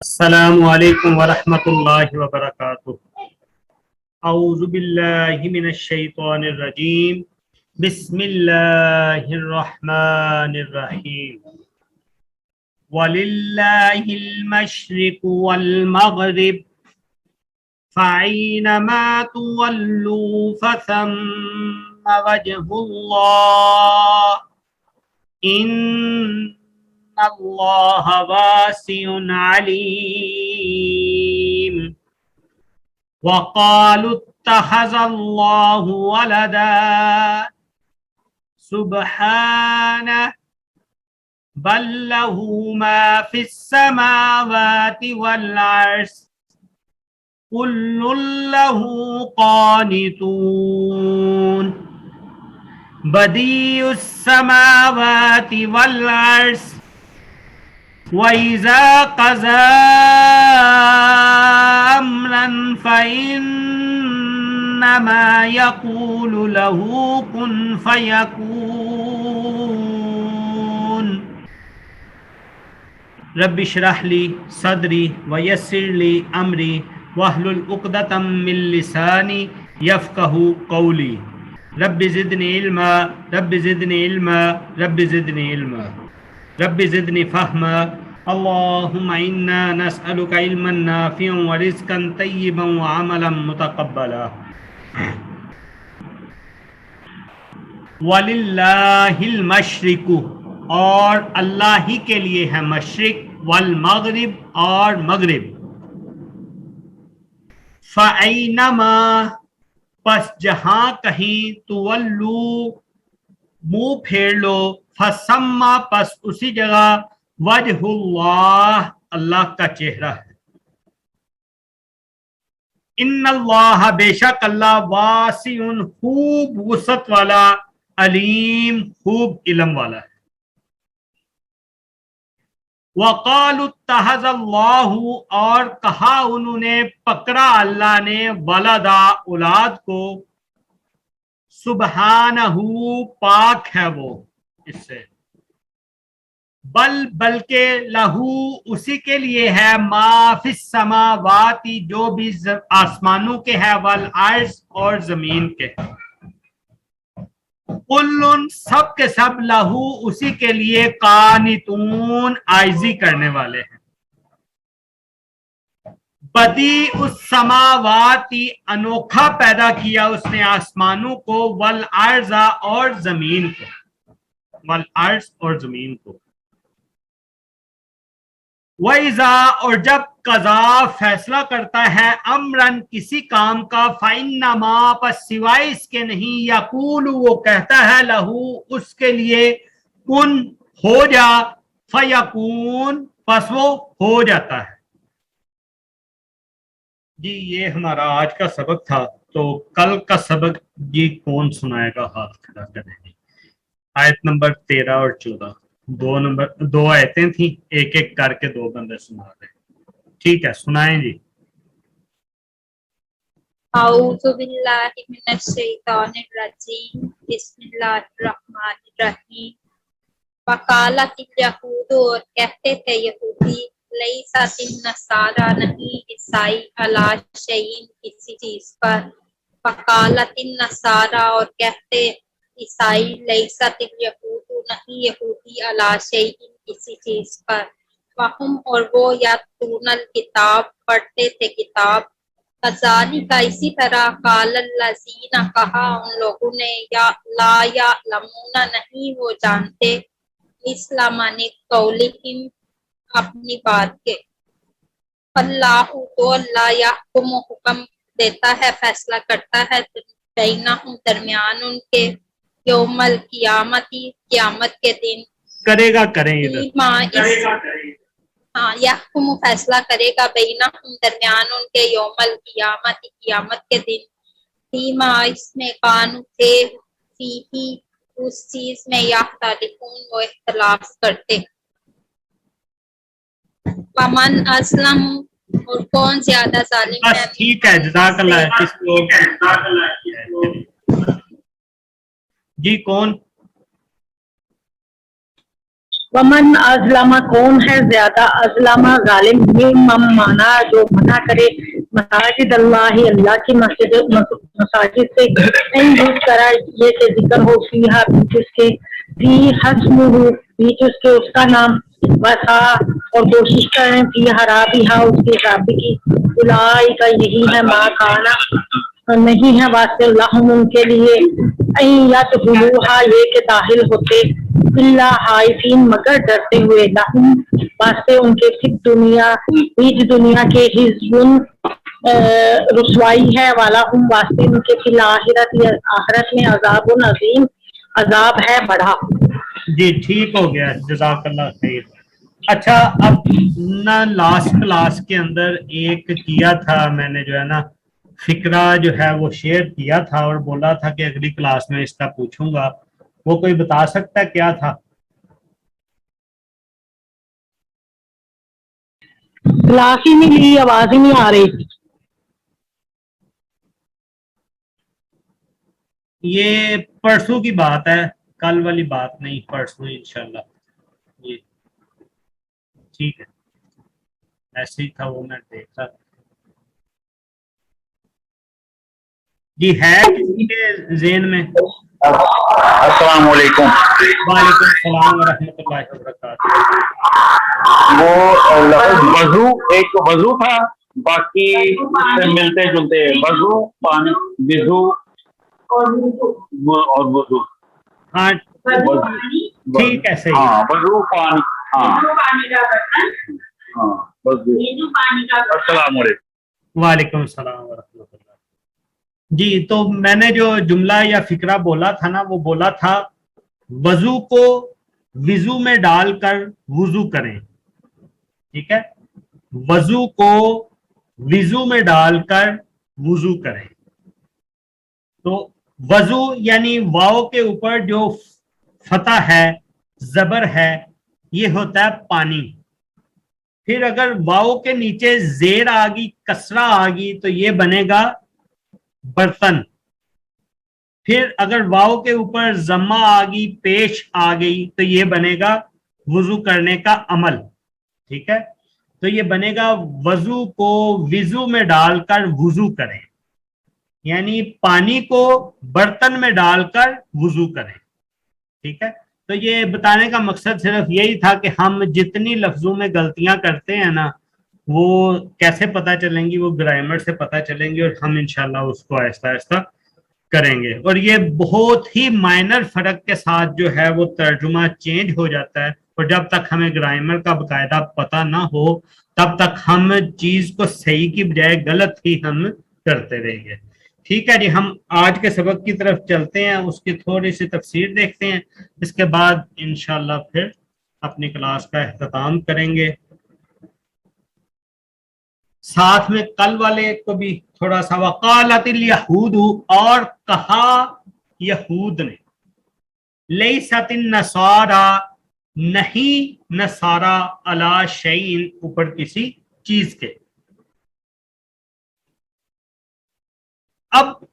السلام علیکم ورحمۃ اللہ وبرکاتہ۔ اعوذ باللہ من الشیطان الرجیم، بسم اللہ الرحمن الرحیم۔ وَلِلَّهِ الْمَشْرِقُ وَالْمَغْرِبُ فَأَيْنَمَا تُوَلُّوا فَثَمَّ وَجْهُ اللَّهِ إِنَّ اللہ واسع علیم۔ وقالوا اتخذ اللہ ولدا سبحانہ بل له ما في السماوات والارض كل له قانتون۔ بدیع السماوات والارض وَإِذَا قَضَى أَمْرًا فَإِنَّمَا يَقُولُ لَهُ كُن فَيَكُونُ۔ رب اشرح لي صدري ويسر لي أمري واحلل عقدة من لساني يفقهوا قولي۔ رب زدني علما رب زدني علما رب زدني علما رب زدنی فہما۔ اللہم انا نسألک علما نافعا ورزقا طیبا وعملا متقبلا۔ وَلِلَّهِ الْمَشْرِقُ، اور اللہ ہی کے لیے ہے مشرق، والمغرب اور مغرب۔ فَأَيْنَمَا، پس جہاں کہیں، تولو، منہ پھیر لو، فسما، پس اسی جگہ، وجہ اللہ، اللہ کا چہرہ ہے۔ ان اللہ، بے شک اللہ، واسع، خوب وسعت والا، علیم، خوب علم والا ہے۔ وقالوا اتخذ اللہ، اور کہا انہوں نے، پکڑا اللہ نے، ولدا، اولاد کو، سبحانہ، پاک ہے وہ اس سے، بلکہ لہو، اسی کے لیے ہے، ما فی السماوات، جو بھی آسمانوں کے ہے، والارض، اور زمین کے ہے، کل، سب کے سب، لہو، اسی کے لیے، قانتون، عاجزی کرنے والے ہیں۔ بدیع السماوات، انوکھا پیدا کیا اس نے آسمانوں کو، والارض، اور زمین کو، والارض، اور زمین کو۔ وَإِذَا، اور جب قضا، فیصلہ کرتا ہے، امرن، کسی کام کا، فَإِنَّمَا، پس سوائے اس کے نہیں، یقول، وہ کہتا ہے، لہو، اس کے لیے، کن، ہو جا، فیکون، پس وہ ہو جاتا ہے۔ جی یہ ہمارا آج کا سبق تھا، تو کل کا سبق جی کون سنائے گا؟ ہاتھ کھڑا کریں گے۔ آیت نمبر 13 اور 14، دو آیتیں تھیں، ایک ایک کر کے دو بندے سنا دیں۔ ٹھیک ہے، سنائیں جی۔ اعوذ باللہ من الشیطان الرجیم، بسم اللہ الرحمن الرحیم۔ وقالت الیہود، اور کہتے تھے یہودی، لیست النصارى، نہیں عیسائی، علی شیء، کسی چیز پر۔ وقالت النصارى، اور کہتے عیسائی، لیست الیہود، نہیں یہودی، علی شیء، کسی چیز پر۔ وہم، اور وہ، یتلون الکتاب، پڑھتے تھے کتاب۔ کذالک، اسی طرح، قال الذین، کہا ان لوگوں نے، لا یعلمون، نہیں وہ جانتے، اسلام قولہم، اپنی بات کے۔ اللہ، تو اللہ، یحکم، حکم دیتا ہے، فیصلہ کرتا ہے، بینہم، درمیان ان کے، یوم القیامت، قیامت کے دن۔ کرے گا، کریں ادھر، ہاں، یحکم، فیصلہ کرے گا، بینہم، درمیان ان کے، یوم القیامت، قیامت کے دن، فیما، اس میں، کانوا، تھے، فیہ، اس چیز میں، یختلفون، وہ اختلاف کرتے۔ ومن اسلم، اور کون زیادہ ظالم بس ہے، ٹھیک ہے، جزاک اللہ۔ کس لوگ جی کون؟ वमन अज़लमा, कौन है ज्यादा अज़लमा जालिम, मिम्मन माना जो मना करे मसाजिद अल्लाह, अल्लाह की मसाजिद से, इन करा ये के जिक्र हो फीहा बीच उसके, फी हस्मुहु बीच उसके उसका नाम, वसा और कोशिश करें फी हराबिहा उसके राबी की, उलाई का यही है मा खाना और नहीं है वास्ते लहुम उनके लिए, अयत हुलूहा ये के दाखिल होते, इल्ला हाइफीन मगर डरते हुए, लहुम वास्ते उनके फिर दुनिया बीच दुनिया के हिज़्बुन रुसवाई है, वाला हम वास्ते उनके फिल आखिरत में अजाबुन अजीम, अजाब है बड़ा। जी ठीक हो गया, जज़ाकल्लाह खैर। अच्छा, अब ना लास्ट क्लास के अंदर एक किया था मैंने, जो है ना फिक्रा जो है वो शेयर किया था और बोला था कि अगली क्लास में इसका पूछूंगा। वो कोई बता सकता है क्या था? क्लास ही नहीं ली, आवाज ही नहीं आ रही। ये परसों की बात है, कल वाली बात नहीं, परसों इंशाल्लाह। ये ठीक है, ऐसे ही था वो, मैं देखा। जी है किसी के ज़हन में? अस्सलाम वालेकुम। वालेकुम सलाम व रहमतुल्लाहि व बरकातहू। वो लफ्ज़ वज़ू, एक वज़ू था, बाकी इससे मिलते जुलते वज़ू, पानी, विज़ू और वज़ू। हाँ ठीक है, सही। हाँ, वज़ू पानी, हाँ हाँ वज़ू। अस्सलाम वालेकुम। वालेकुम सलाम व रहमतुल्लाह। जी, तो मैंने जो जुमला या फिक्रा बोला था ना, वो बोला था वजू को विजू में डालकर वुजू करें। ठीक है, वजू को विजू में डालकर वुजू करें। तो वजू यानी वाव के ऊपर जो फतह है, जबर है, ये होता है पानी। फिर अगर वाव के नीचे जेर आ गई, कसरा आ गई, तो ये बनेगा बर्तन। फिर अगर वाव के ऊपर जम्मा आ गई, पेश आ गई, तो ये बनेगा वुजू करने का अमल। ठीक है, तो ये बनेगा वजू को विजू में डालकर वुजू करें, यानी पानी को बर्तन में डालकर वुजू करें। ठीक है, तो ये बताने का मकसद सिर्फ यही था कि हम जितनी लफ्जों में गलतियां करते हैं ना, वो कैसे पता चलेंगी, वो ग्रामर से पता चलेंगी, और हम इंशाल्लाह उसको आहिस्ता आहिस्ता करेंगे। और ये बहुत ही माइनर फर्क के साथ जो है वो तर्जुमा चेंज हो जाता है, और जब तक हमें ग्रामर का बाकायदा पता ना हो, तब तक हम चीज को सही की बजाय गलत ही हम करते रहेंगे। ठीक है जी, हम आज के सबक की तरफ चलते हैं, उसकी थोड़ी सी तफसीर देखते हैं, इसके बाद इंशाल्लाह फिर अपनी क्लास का अख्ताम करेंगे। साथ में कल वाले को भी थोड़ा सा, वकालतिल यहूद, और कहा यहूद ने, लैसतिन नसारा, नहीं नसारा, अला शैइन, ऊपर किसी चीज के। अब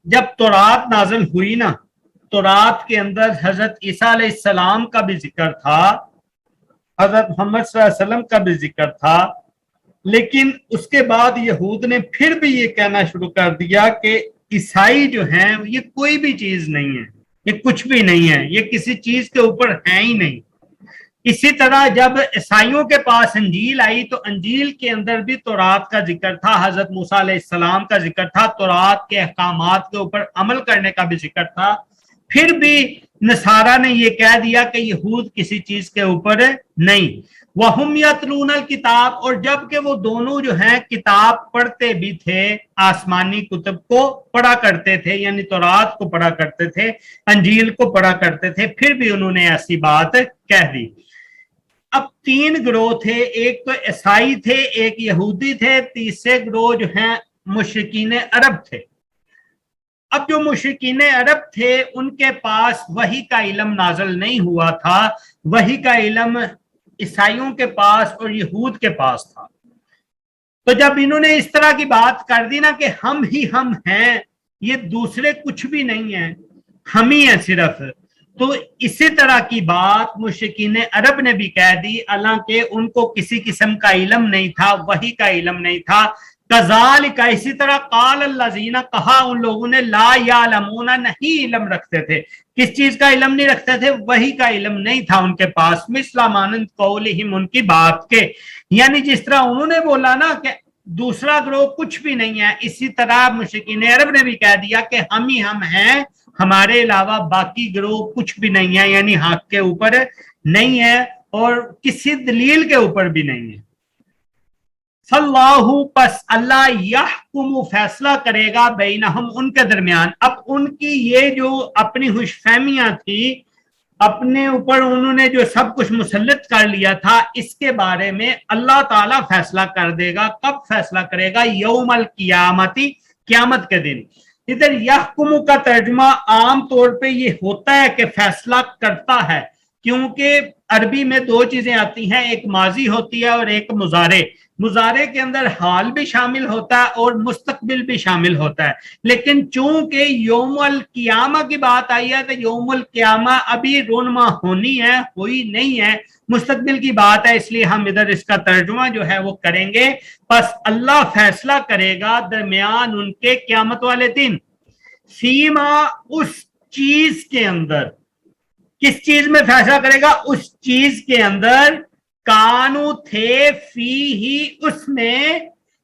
जब तौरात नाज़िल हुई ना, तौरात के अंदर हजरत ईसा अलैहिस्सलाम का भी जिक्र था, हजरत मोहम्मद सल्लल्लाहु अलैहि वसल्लम का भी जिक्र था, लेकिन उसके बाद यहूद ने फिर भी ये कहना शुरू कर दिया कि ईसाई जो हैं ये कोई भी चीज नहीं है, ये कुछ भी नहीं है, ये किसी चीज के ऊपर है ही नहीं। इसी तरह जब ईसाइयों के पास अंजील आई, तो अंजील के अंदर भी तौरात का जिक्र था, हजरत मूसा अलैहिस्सलाम का जिक्र था, तौरात के अहकामात के ऊपर अमल करने का भी जिक्र था। फिर भी नसारा ने यह कह दिया कि यहूद किसी चीज के ऊपर नहीं। वहुम यतलूनल किताब, और जबकि वो दोनों जो हैं किताब पढ़ते भी थे, आसमानी कुतुब को पढ़ा करते थे, यानी तौरात को पढ़ा करते थे, अंजील को पढ़ा करते थे, फिर भी उन्होंने ऐसी बात कह दी। अब तीन ग्रोह थे, एक तो ईसाई थे, एक यहूदी थे, तीसरे ग्रोह जो हैं मुशरिकीन अरब थे। अब जो मुशरिकीन अरब थे उनके पास वही का इल्म नाज़िल नहीं हुआ था, वही का इल्म ईसाइयों के पास और यहूद के पास था। तो जब इन्होंने इस तरह की बात कर दी ना कि हम ही हम हैं, ये दूसरे कुछ भी नहीं है, हम ही हैं सिर्फ, تو اسی طرح کی بات مشرکین عرب نے بھی کہہ دی، حالانکہ ان کو کسی قسم کا علم نہیں تھا، وحی کا علم نہیں تھا۔ کذالک، اسی طرح قال الذین، کہا ان لوگوں نے، لا یعلمون، نہیں علم رکھتے تھے۔ کس چیز کا علم نہیں رکھتے تھے؟ وحی کا علم نہیں تھا ان کے پاس، مثل مانند قولہم، ان کی بات کے، یعنی جس طرح انہوں نے بولا نا کہ دوسرا گروہ کچھ بھی نہیں ہے، اسی طرح مشرکین عرب نے بھی کہہ دیا کہ ہم ہی ہم ہیں، ہمارے علاوہ باقی گروہ کچھ بھی نہیں ہے، یعنی حق کے اوپر نہیں ہے اور کسی دلیل کے اوپر بھی نہیں ہے۔ فاللہ، پس اللہ، یحکم، فیصلہ کرے گا، بینہم، ان کے درمیان۔ اب ان کی یہ جو اپنی خوش فہمیاں تھی، اپنے اوپر انہوں نے جو سب کچھ مسلط کر لیا تھا، اس کے بارے میں اللہ تعالیٰ فیصلہ کر دے گا۔ کب فیصلہ کرے گا؟ یوم القیامتی، قیامت کے دن۔ ادھر یحکم کا ترجمہ عام طور پہ یہ ہوتا ہے کہ فیصلہ کرتا ہے، کیونکہ عربی میں دو چیزیں آتی ہیں، ایک ماضی ہوتی ہے اور ایک مضارع۔ مضارع کے اندر حال بھی شامل ہوتا ہے اور مستقبل بھی شامل ہوتا ہے، لیکن چونکہ یوم القیامہ کی بات آئی ہے تو یوم القیامہ ابھی رونما ہونی ہے، ہوئی نہیں ہے، مستقبل کی بات ہے، اس لیے ہم ادھر اس کا ترجمہ جو ہے وہ کریں گے۔ پس اللہ فیصلہ کرے گا درمیان ان کے قیامت والے دن، فیما، اس چیز کے اندر۔ کس چیز میں فیصلہ کرے گا؟ اس چیز کے اندر، کانو، تھے، فی ہی، اس میں،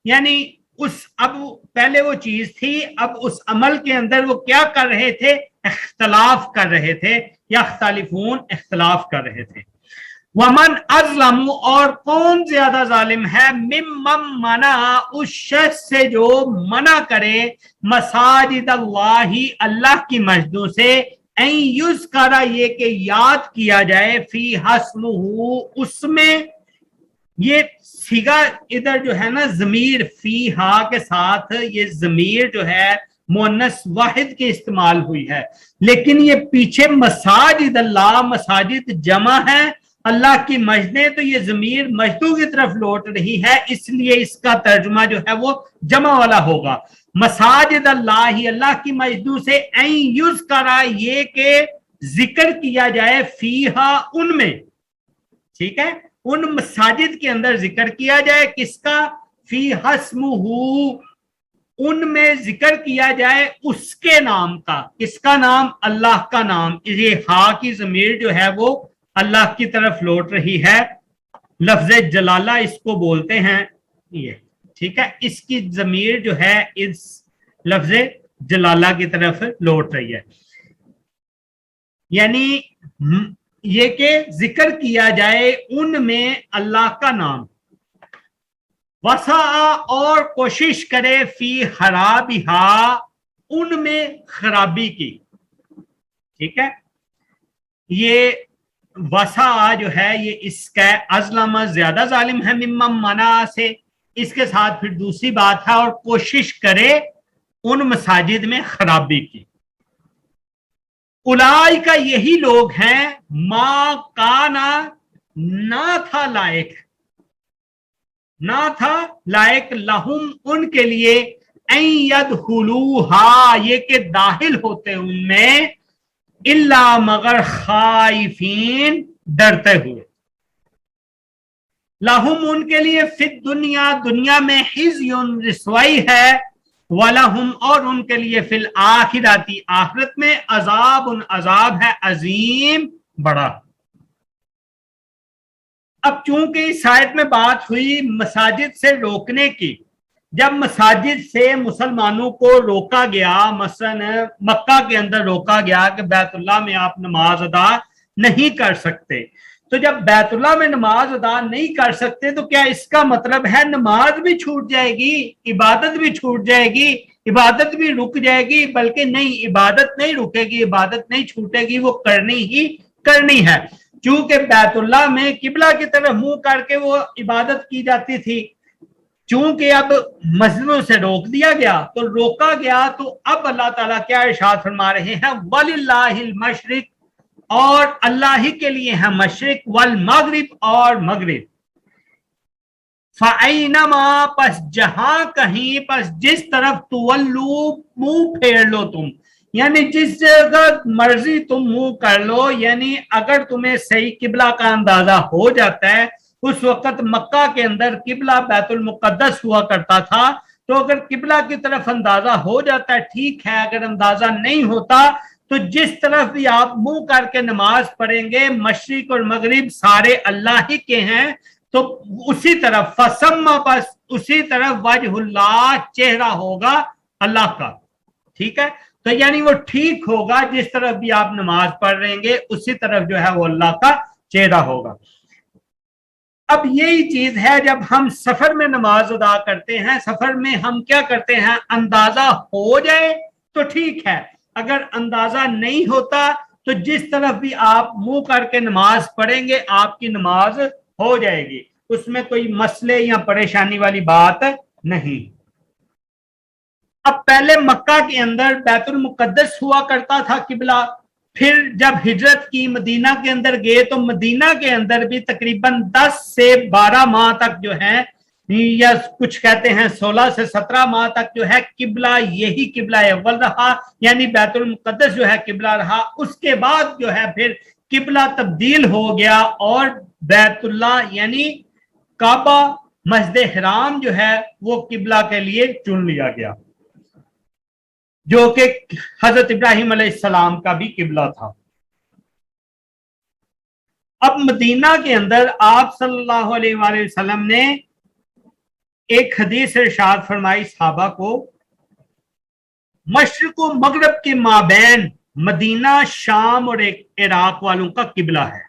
یعنی اس، اب پہلے وہ چیز تھی، اب اس عمل کے اندر وہ کیا کر رہے تھے؟ اختلاف کر رہے تھے، یا اختلافون، اختلاف کر رہے تھے۔ ومن اظلم، اور کون زیادہ ظالم ہے، ممن منع، اس شخص سے جو منع کرے، مساجد اللہ، اللہ کی مسجدوں سے، این یذکر، یہ کہ یاد کیا جائے، فی اسمہ، اس میں، یہ صیغہ ادھر جو ہے نا ضمیر فی ہا کے ساتھ، یہ ضمیر جو ہے مؤنث واحد کی استعمال ہوئی ہے، لیکن یہ پیچھے مساجد اللہ، مساجد جمع ہے، اللہ کی مسجدیں، تو یہ ضمیر مسجدوں کی طرف لوٹ رہی ہے، اس لیے اس کا ترجمہ جو ہے وہ جمع والا ہوگا۔ مساجد اللہ، اللہ کی مسجدوں سے، این یذکر، یہ کہ ذکر کیا جائے، فیہا، ان میں، ٹھیک ہے، ان مساجد کے اندر ذکر کیا جائے، کس کا؟ فی اسمہ، ان میں ذکر کیا جائے اس کے نام کا۔ کس کا نام؟ اللہ کا نام۔ یہ ہا کی ضمیر جو ہے وہ اللہ کی طرف لوٹ رہی ہے، لفظ جلالہ اس کو بولتے ہیں، یہ ٹھیک ہے، اس کی ضمیر جو ہے اس لفظ جلالہ کی طرف لوٹ رہی ہے، یعنی یہ کہ ذکر کیا جائے ان میں اللہ کا نام۔ وسعہ، اور کوشش کرے، فی خرابہا، ان میں خرابی کی، ٹھیک ہے، یہ وسعہ جو ہے یہ اس کا اظلم، زیادہ ظالم ہے، ممن منع سے، اس کے ساتھ پھر دوسری بات ہے، اور کوشش کرے ان مساجد میں خرابی کی۔ اولئک، یہی لوگ ہیں، ما کانا، نہ تھا لائق، نہ تھا لائق، لہم، ان کے لیے، ان یدخلوہا، یہ کہ داخل ہوتے ان میں، الا، مگر خائفین، ڈرتے ہوئے، لہم، ان کے لیے، فی الدنیا، دنیا میں، خزی، رسوائی ہے، وَلَهُمْ، اور ان کے لیے، فی الآخرۃ، آخرت میں، عذاب، عذاب ہے، عظیم، بڑا۔ اب چونکہ اس آیت میں بات ہوئی مساجد سے روکنے کی، جب مساجد سے مسلمانوں کو روکا گیا، مثلا مکہ کے اندر روکا گیا کہ بیت اللہ میں آپ نماز ادا نہیں کر سکتے، تو جب بیت اللہ میں نماز ادا نہیں کر سکتے تو کیا اس کا مطلب ہے نماز بھی چھوٹ جائے گی، عبادت بھی چھوٹ جائے گی، عبادت بھی رک جائے گی؟ بلکہ نہیں، عبادت نہیں رکے گی، عبادت نہیں چھوٹے گی، وہ کرنی ہی کرنی ہے، چونکہ بیت اللہ میں قبلہ کی طرف منہ کر کے وہ عبادت کی جاتی تھی، چونکہ اب مسجدوں سے روک دیا گیا، تو روکا گیا، تو اب اللہ تعالیٰ کیا ارشاد فرما رہے ہیں، وَلِلَّهِ الْمَشْرِقُ، اور اللہ ہی کے لیے ہے مشرق، والمغرب، اور مغرب، فَأَيْنَمَا، پس جہاں کہیں، پس جس طرف، تولو، منہ پھیر لو تم، यानी जिस जगह मर्जी तुम मुंह कर लो, यानी अगर तुम्हें सही किबला का अंदाजा हो जाता है, उस वक्त मक्का के अंदर किबला बैतुल मुकद्दस हुआ करता था, तो अगर किबला की तरफ अंदाजा हो जाता है ठीक है, अगर अंदाजा नहीं होता तो जिस तरफ भी आप मुंह करके नमाज पढ़ेंगे, मशरिक और मगरिब सारे अल्लाह ही के हैं, तो उसी तरफ फसम्मा, बस उसी तरफ वजहुल्लाह, चेहरा होगा अल्लाह का। ठीक है, तो यानी वो ठीक होगा, जिस तरफ भी आप नमाज पढ़ रहेंगे उसी तरफ जो है वो अल्लाह का चेहरा होगा। अब यही चीज है जब हम सफर में नमाज अदा करते हैं, सफर में हम क्या करते हैं, अंदाजा हो जाए तो ठीक है, अगर अंदाजा नहीं होता तो जिस तरफ भी आप मुंह करके नमाज पढ़ेंगे आपकी नमाज हो जाएगी, उसमें कोई मसले या परेशानी वाली बात नहीं। अब पहले मक्का के अंदर बैतुल मुकद्दस हुआ करता था किबला, फिर जब हिजरत की मदीना के अंदर गए तो मदीना के अंदर भी तकरीबन 10 से 12 माह तक जो है, या कुछ कहते हैं 16 से 17 माह तक जो है किबला यही किबला अव्वल रहा, यानी बैतुल मुकद्दस जो है किबला रहा। उसके बाद जो है फिर किबला तब्दील हो गया और बैतुल्ला यानी काबा मस्जिद हराम जो है वो किबला के लिए चुन लिया गया, जो कि हजरत इब्राहिम अलैहिस्सलाम का भी किबला था। अब मदीना के अंदर आप सल्लल्लाहु अलैहि वसल्लम ने एक हदीस इरशाद फरमाई सहाबा को, मशरिक व मगरब के माबैन मदीना, शाम और इराक वालों का किबला है।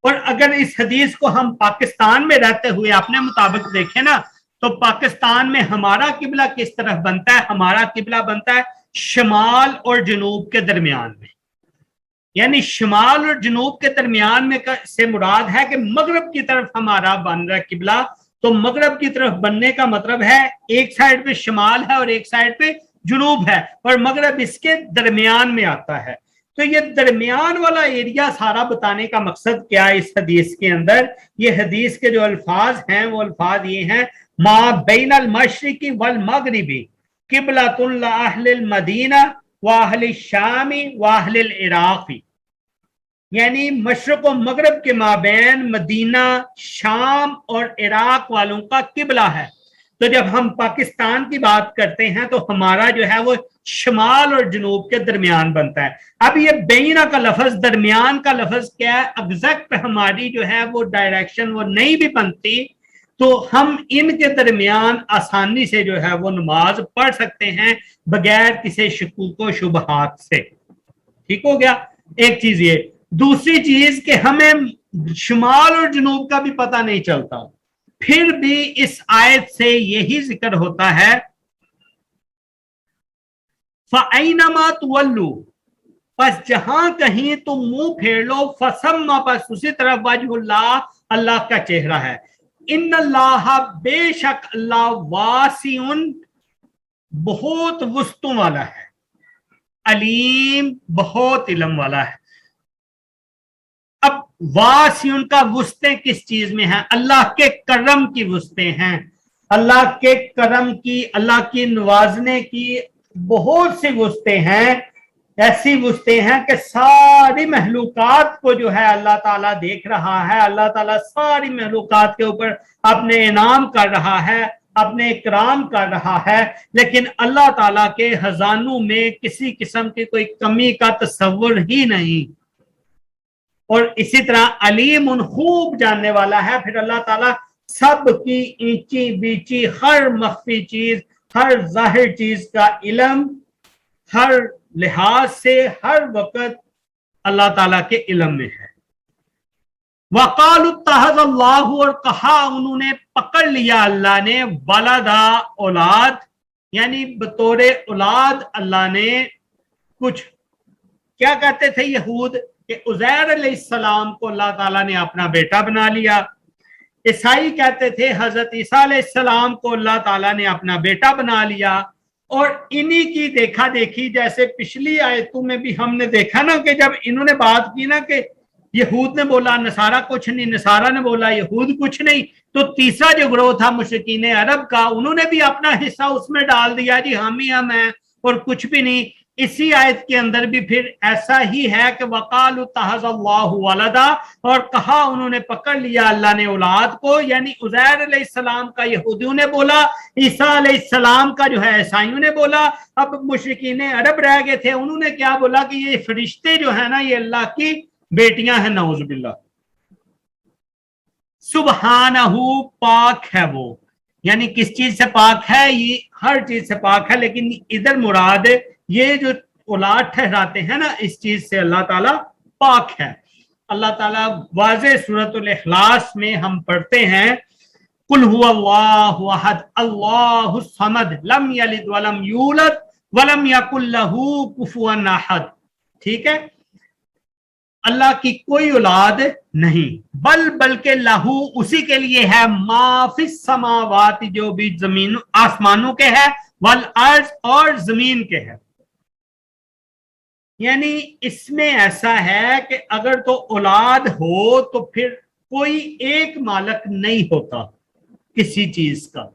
और अगर इस हदीस को हम पाकिस्तान में रहते हुए अपने मुताबिक देखें ना, तो पाकिस्तान में हमारा किबला किस तरफ बनता है, हमारा किबला बनता है शमाल और जनूब के दरमियान में, यानी शमाल और जनूब के दरमियान में से मुराद है कि मगरब की तरफ हमारा बन रहा है किबला। तो मगरब की तरफ बनने का मतलब है एक साइड पे शमाल है और एक साइड पे जुनूब है, और मगरब इसके दरमियान में आता है। तो ये दरमियान वाला एरिया सारा बताने का मकसद क्या है इस हदीस के अंदर, ये हदीस के जो अल्फाज हैं वो अल्फाज ये हैं, मा बैनल मशरिकी वल मगरिबी किबलतुल अहलिल मदीना व अहलिल शामी व अहलिल इराक़ी, यानी मशरक़ व मगरब के माबैन मदीना, शाम और इराक वालों का किबला है। तो जब हम पाकिस्तान की बात करते हैं तो हमारा जो है वो शमाल और जनूब के दरमियान बनता है। अब ये बैना का लफ्ज, दरमियान का लफ्ज क्या है, एग्जैक्ट हमारी जो है वो डायरेक्शन वो नहीं भी बनती, तो हम इनके दरमियान आसानी से जो है वो नमाज पढ़ सकते हैं बगैर किसी शकूक व शुबहात से। ठीक हो गया, एक चीज ये। दूसरी चीज कि हमें शुमाल और जनूब का भी पता नहीं चलता, फिर भी इस आयत से यही जिक्र होता है, फ़अैनमा तुवल्लू, बस जहां कहीं तुम मुंह फेर लो, फसम्मा, बस उसी तरफ वजहुल्लाह, अल्लाह का चेहरा है। इन्नल्लाह, बेशक अल्लाह, वासिउन, बहुत वस्तुओं वाला है, अलीम, बहुत इल्म वाला है। अब वासिउन का वस्तें किस चीज में है, अल्लाह के करम की वस्तें हैं, अल्लाह के करम की, अल्लाह की नवाजने की बहुत सी वस्तें हैं, ऐसी वस्तें हैं कि सारी महलूकात को जो है अल्लाह ताला देख रहा है, अल्लाह ताला सारी महलूकात के ऊपर अपने इनाम कर रहा है, अपने इकराम कर रहा है, लेकिन अल्लाह ताला के खजानों में किसी किस्म की कोई कमी का तस्वुर ही नहीं। और इसी तरह अलीम, उन खूब जानने वाला है। फिर अल्लाह ताला सब की ईंची बीची, हर मख्फी चीज, हर जाहिर चीज का इल्म, हर लिहाज से हर वक्त अल्लाह ताला के इल्म में है। वक़ालु इत्तख़ज़ल्लाहु, और कहा उन्होंने, पकड़ लिया अल्लाह ने, वलदा, औलाद, यानी बतौरे औलाद अल्लाह ने कुछ, क्या कहते थे यहूद कि उज़ैर अलैहिस्सलाम को अल्लाह ताला ने अपना बेटा बना लिया। ईसाई कहते थे हजरत ईसा अलैहिस्सलाम को अल्लाह ताला ने अपना बेटा बना लिया। और इन्हीं की देखा देखी, जैसे पिछली आयतों में भी हमने देखा ना कि जब इन्होंने बात की ना कि यहूद ने बोला नसारा कुछ नहीं, नसारा ने बोला यहूद कुछ नहीं, तो तीसरा जो ग्रोह था मुशरिकीन अरब का, उन्होंने भी अपना हिस्सा उसमें डाल दिया, जी हम ही हम हैं और कुछ भी नहीं। इसी आयत के अंदर भी फिर ऐसा ही है कि वकाल तहज़ल्लाहु वलदा, और कहा उन्होंने पकड़ लिया अल्लाह ने औलाद को, यानी उज़ैर अलैहिस्सलाम का यहूदियों ने बोला, ईसा अलैहिस्सलाम का जो है ईसाइयों ने बोला। अब मुशरिकीन अरब रह गए थे, उन्होंने क्या बोला कि ये फरिश्ते जो है ना ये अल्लाह की बेटियां हैं, नऊज़ुबिल्लाह। सुबहानहू, पाक है वो, यानी किस चीज से पाक है? ये हर चीज से पाक है, लेकिन इधर मुराद ये जो औलाद ठहराते हैं ना, इस चीज से अल्लाह ताला पाक है। अल्लाह ताला वाज़े सूरतुल इखलास में हम पढ़ते हैं, कुल हुवल्लाहु अहद अल्लाहुस समद लम यलिद वलम यूलद वलम यकुल लहू कुफुवन अहद। ठीक है, अल्लाह की कोई औलाद नहीं, बल्कि लहू, उसी के लिए है, माफिस समावात, जो भी जमीन आसमानों के है, वल अर्ज, और जमीन के है। यानी इसमें ऐसा है कि अगर तो औलाद हो तो फिर कोई एक मालक नहीं होता किसी चीज का,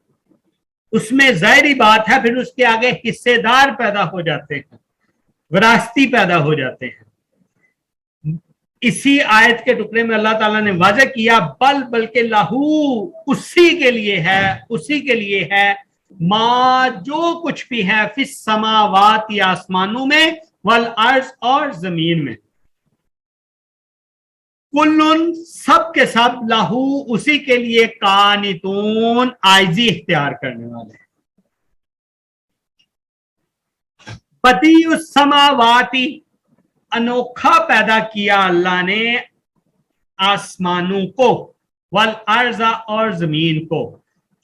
उसमें ज़ाहिरी बात है फिर उसके आगे हिस्सेदार पैदा हो जाते हैं, विरासती पैदा हो जाते हैं। इसी आयत के टुकड़े में अल्लाह ताला ने वाज़ह किया, बल्कि लहू, उसी के लिए है, उसी के लिए है, मा, जो कुछ भी है, फिस समावात, या आसमानों में, वल अर्ज, और जमीन में, कुल्लुन, सब के सब, लहू, उसी के लिए, कानितून, आइजी इख्तियार करने वाले हैं। बदीउस समावाती, अनोखा पैदा किया अल्लाह ने आसमानों को, वल अर्जा, और जमीन को।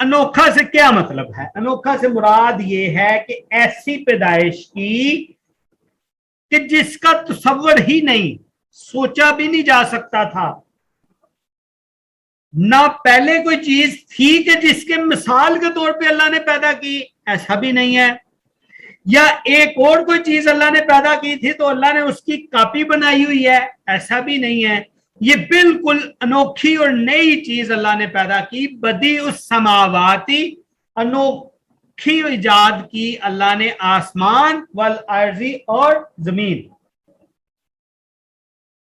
अनोखा से क्या मतलब है? अनोखा से मुराद ये है कि ऐसी पैदाइश की कि जिसका तसव्वुर ही नहीं, सोचा भी नहीं जा सकता था, ना पहले कोई चीज थी कि जिसके मिसाल के तौर पे अल्लाह ने पैदा की, ऐसा भी नहीं है, या एक और कोई चीज अल्लाह ने पैदा की थी तो अल्लाह ने उसकी कॉपी बनाई हुई है, ऐसा भी नहीं है। ये बिल्कुल अनोखी और नई चीज अल्लाह ने पैदा की, बदी उस समावाती, अनोखी इजाद की अल्लाह ने आसमान, वल अर्जी, और जमीन।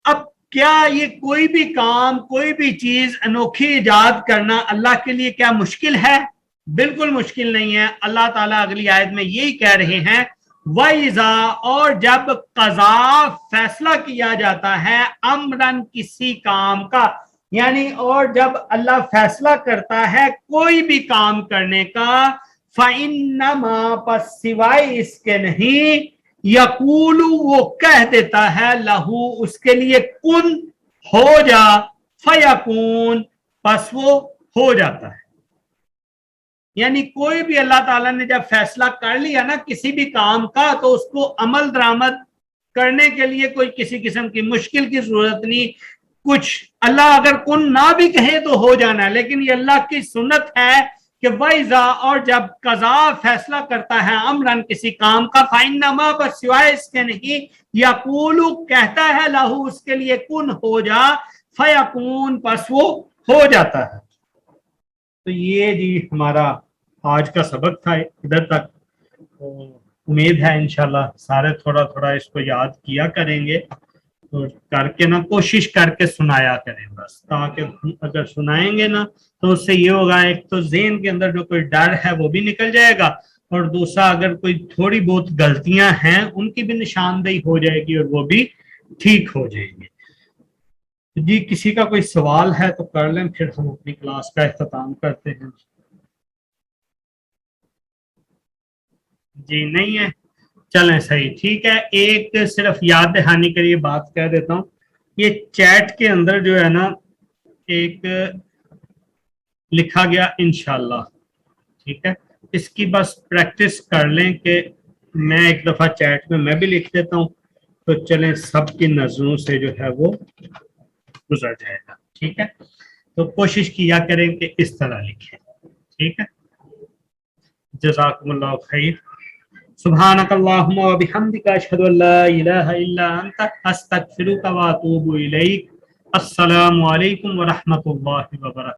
अब क्या ये कोई भी काम, कोई भी चीज अनोखी इजाद करना अल्लाह के लिए क्या मुश्किल है? बिल्कुल मुश्किल नहीं है। अल्लाह ताला अगली आयत में यही कह रहे हैं, वइज़ा, और जब कज़ा, फैसला किया जाता है, अमरन, किसी काम का, यानी और जब अल्लाह फैसला करता है कोई भी काम करने का, फ़इन्नमा, बस सिवाय इसके नहीं, यकूलु, वो कह देता है, लहू, उसके लिए, कुन, हो जा, फयकून, बस वो हो जाता है। यानी कोई भी अल्लाह ताला ने जब फैसला कर लिया ना किसी भी काम का, तो उसको अमल दरामद करने के लिए कोई किसी किस्म की मुश्किल की जरूरत नहीं। कुछ अल्लाह अगर कुन ना भी कहे तो हो जाना है, लेकिन ये अल्लाह की सुन्नत है कि वइज़ा, और जब कज़ा, फैसला करता है, अमरन, किसी काम का, फ़इन्नमा, बस सिवाय इसके नहीं, यकूलु, कहता है, लहू, उसके लिए, कुन, हो जा, फयकून, बस वो हो जाता है। तो ये जी हमारा आज का सबक था इधर तक। तो उम्मीद है इंशाल्लाह सारे थोड़ा थोड़ा इसको याद किया करेंगे, तो करके ना कोशिश करके सुनाया करें बस, ताकि अगर सुनाएंगे ना तो उससे ये होगा, एक तो ज़हन के अंदर जो कोई डर है वो भी निकल जाएगा, और दूसरा अगर कोई थोड़ी बहुत गलतियां हैं उनकी भी निशानदेही हो जाएगी और वो भी ठीक हो जाएंगे। जी किसी का कोई सवाल है तो कर लें, फिर हम अपनी क्लास का इख्तिताम करते हैं। जी नहीं है, चलें सही, ठीक है। एक सिर्फ याद दहानी के लिए बात कह देता हूँ, ये चैट के अंदर जो है ना एक लिखा गया इंशाल्लाह, ठीक है, इसकी बस प्रैक्टिस कर लें कि मैं एक दफ़ा चैट में मैं भी लिख देता हूँ, तो चलें सबकी नज़रों से जो है वो गुजर जाएगा, ठीक है। तो कोशिश किया करें कि इस तरह लिखें, ठीक है। जज़ाकुमुल्लाह खैर। सुब्हानकल्लाहुम्मा व बिहम्दिका अशहदु अल्ला इलाहा इल्ला अंता अस्तगफिरुका व अतूबु इलैक। अस्सलामु अलैकुम व रहमतुल्लाहि व बरकातुहू।